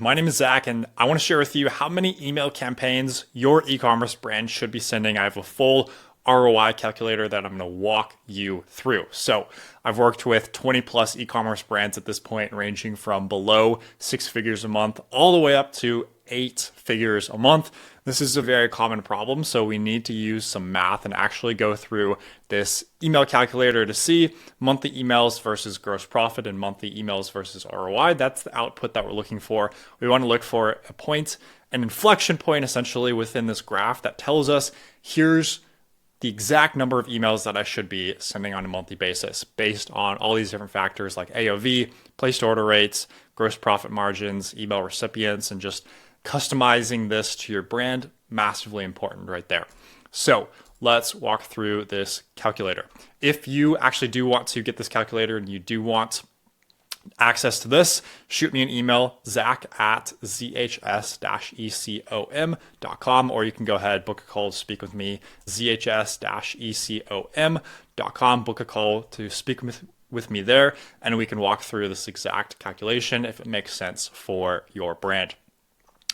My name is Zach, and I want to share with you how many email campaigns your e-commerce brand should be sending. I have a full ROI calculator that I'm going to walk you through. So I've worked with 20 plus e-commerce brands at this point, ranging from below 6 figures a month all the way up to 8 figures a month. This is a very common problem, so we need to use some math and actually go through this email calculator to see monthly emails versus gross profit and monthly emails versus ROI. That's the output that we're looking for. We want to look for a point, an inflection point essentially within this graph that tells us here's the exact number of emails that I should be sending on a monthly basis based on all these different factors like AOV, placed order rates, gross profit margins, email recipients, and just customizing this to your brand. Massively important right there. So let's walk through this calculator. If you actually do want to get this calculator and you do want access to this, shoot me an email, zach@zhs-ecom.com, or you can go ahead, book a call to speak with me, zhs-ecom.com, book a call to speak with me there, and we can walk through this exact calculation if it makes sense for your brand.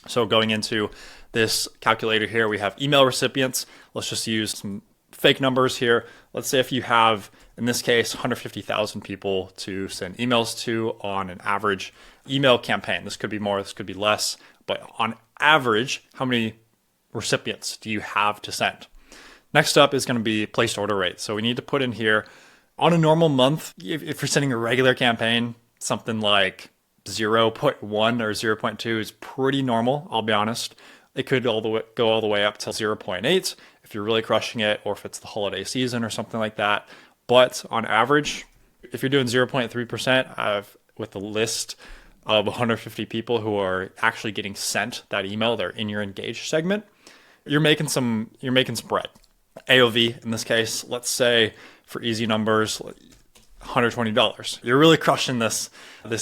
So going into this calculator here, we have email recipients. Let's just use some fake numbers here. Let's say if you have, in this case, 150,000 people to send emails to on an average email campaign. This could be more, this could be less, but on average, how many recipients do you have to send? Next up is going to be placed order rate. So we need to put in here on a normal month, if you're sending a regular campaign, something like 0.1 or 0.2 is pretty normal, I'll be honest. It could go all the way up to 0.8 if you're really crushing it, or if it's the holiday season or something like that. But on average, if you're doing 0.3% with a list of 150 people who are actually getting sent that email, they're in your engaged segment, you're making some bread. AOV in this case, let's say for easy numbers, $120. You're really crushing this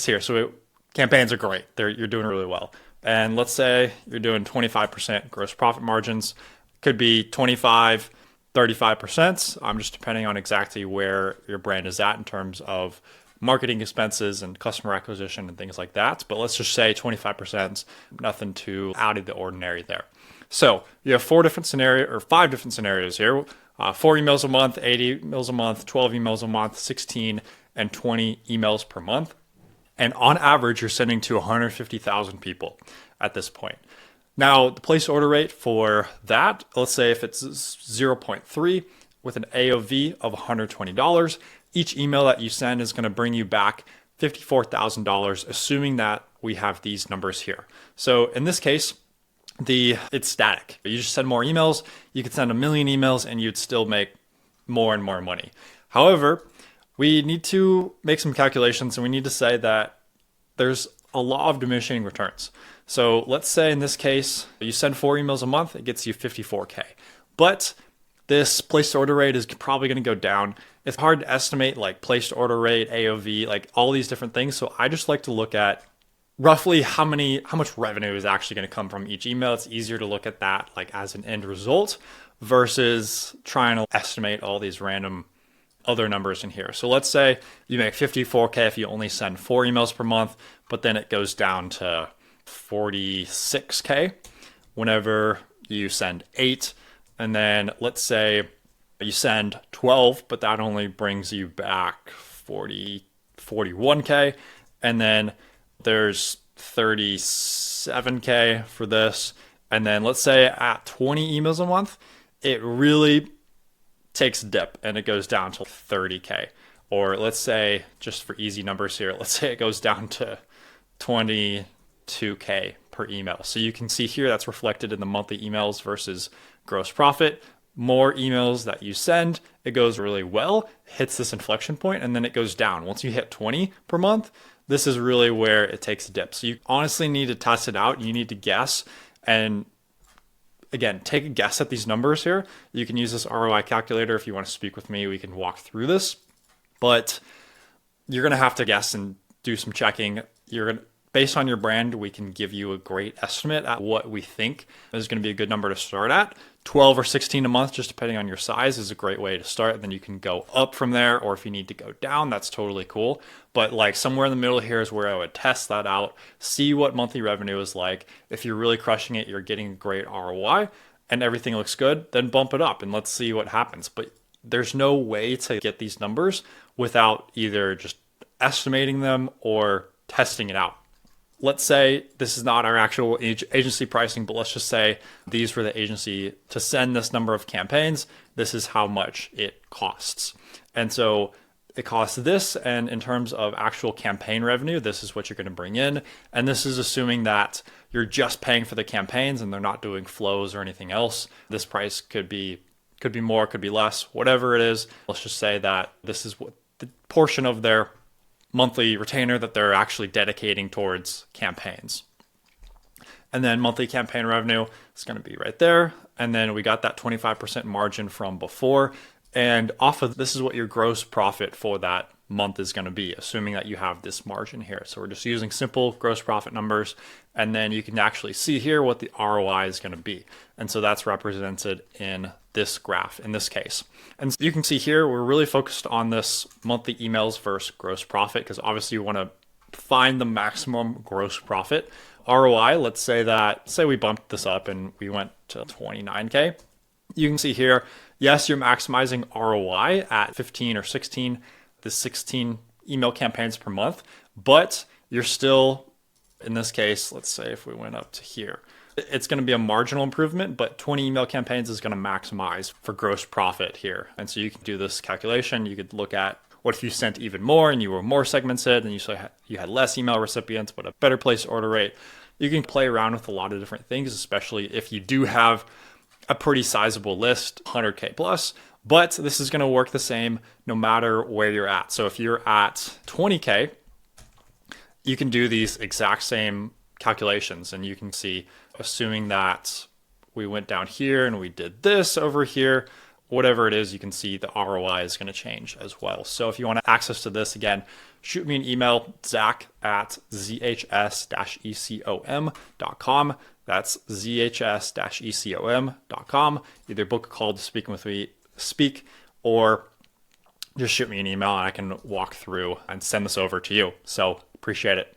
here. So campaigns are great. You're doing really well. And let's say you're doing 25% gross profit margins. Could be 25, 35%. I'm just depending on exactly where your brand is at in terms of marketing expenses and customer acquisition and things like that. But let's just say 25%, nothing too out of the ordinary there. So you have 5 different scenarios here. 4 emails a month, 8 emails a month, 12 emails a month, 16 and 20 emails per month. And on average, you're sending to 150,000 people at this point. Now, the place order rate for that, let's say if it's 0.3 with an AOV of $120, each email that you send is going to bring you back $54,000, assuming that we have these numbers here. So in this case, it's static. You just send more emails, you could send 1 million emails and you'd still make more and more money. However, we need to make some calculations and we need to say that there's a law of diminishing returns. So let's say in this case, you send 4 emails a month, it gets you 54K. But this placed order rate is probably going to go down. It's hard to estimate like placed order rate, AOV, like all these different things. So I just like to look at roughly how much revenue is actually going to come from each email. It's easier to look at that like as an end result versus trying to estimate all these random other numbers in here. So let's say you make 54K if you only send 4 emails per month, but then it goes down to 46K whenever you send 8. And then let's say you send 12, but that only brings you back 41K. And then there's 37K for this. And then let's say at 20 emails a month, it really takes a dip and it goes down to 30K. Or let's say, just for easy numbers here, let's say it goes down to 22K per email. So you can see here that's reflected in the monthly emails versus gross profit. More emails that you send, it goes really well, hits this inflection point, and then it goes down. Once you hit 20 per month, this is really where it takes a dip. So you honestly need to test it out. You need to guess and again, take a guess at these numbers here. You can use this ROI calculator if you want to speak with me. We can walk through this, but you're going to have to guess and do some checking. based on your brand, we can give you a great estimate at what we think is going to be a good number to start at. 12 or 16 a month, just depending on your size, is a great way to start. Then you can go up from there, or if you need to go down, that's totally cool. But like somewhere in the middle here is where I would test that out, see what monthly revenue is like. If you're really crushing it, you're getting a great ROI and everything looks good, then bump it up and let's see what happens. But there's no way to get these numbers without either just estimating them or testing it out. Let's say this is not our actual agency pricing, but let's just say these were the agency to send this number of campaigns. This is how much it costs. And so it costs this, and in terms of actual campaign revenue, this is what you're going to bring in. And this is assuming that you're just paying for the campaigns and they're not doing flows or anything else. This price could be more, could be less, whatever it is. Let's just say that this is what the portion of their monthly retainer that they're actually dedicating towards campaigns. And then monthly campaign revenue is going to be right there. And then we got that 25% margin from before. And off of this is what your gross profit for that month is going to be, assuming that you have this margin here. So we're just using simple gross profit numbers. And then you can actually see here what the ROI is going to be. And so that's represented in this graph in this case. And you can see here, we're really focused on this monthly emails versus gross profit, because obviously you want to find the maximum gross profit. ROI, let's say we bumped this up and we went to 29K. You can see here, yes, you're maximizing ROI at 15 or 16 email campaigns per month, but you're still, in this case, let's say if we went up to here, it's going to be a marginal improvement, but 20 email campaigns is going to maximize for gross profit here. And so you can do this calculation. You could look at what if you sent even more and you were more segmented and you had less email recipients, but a better place order rate. You can play around with a lot of different things, especially if you do have a pretty sizable list, 100K plus, but this is going to work the same no matter where you're at. So if you're at 20K, you can do these exact same calculations and you can see, assuming that we went down here and we did this over here, whatever it is, you can see the ROI is going to change as well. So if you want access to this, again, shoot me an email, zach@zhs-ecom.com. That's zhs-ecom.com. Either book a call to speak, or just shoot me an email and I can walk through and send this over to you. So appreciate it.